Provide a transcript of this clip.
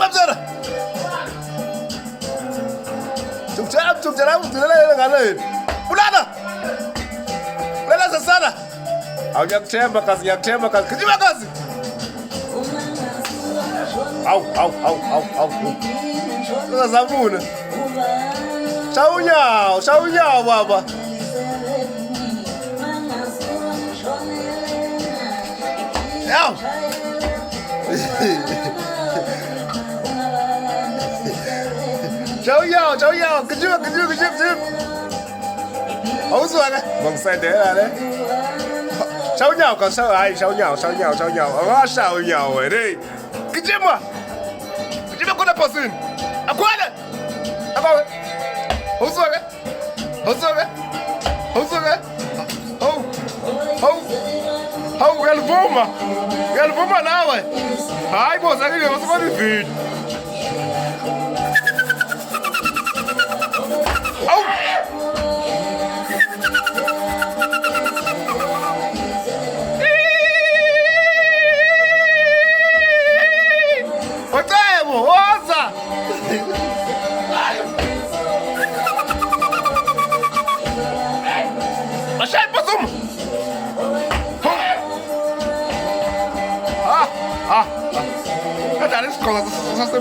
Mzara Chukchara tunalela ngalo Ulana Lela sana Haujakutemba kazi Kijima kazi Au Sasa zabuna Shaunyao baba Yao cháu nhau, cái trước. Hấu ruột đấy, vòng xe thế là đấy. Cháu nhau còn sợ ai? Cháu nhau. Cháu nhau ấy đi. Cái chim mà con đã bỏ xin. À qua đây. À bao. Hấu ruột đấy. Hấu Galvuma nào vậy? Ai bỏ ra cái điều nó đi vịt. Rosa! Achei, passou! Ah! Cadê a escola? Só se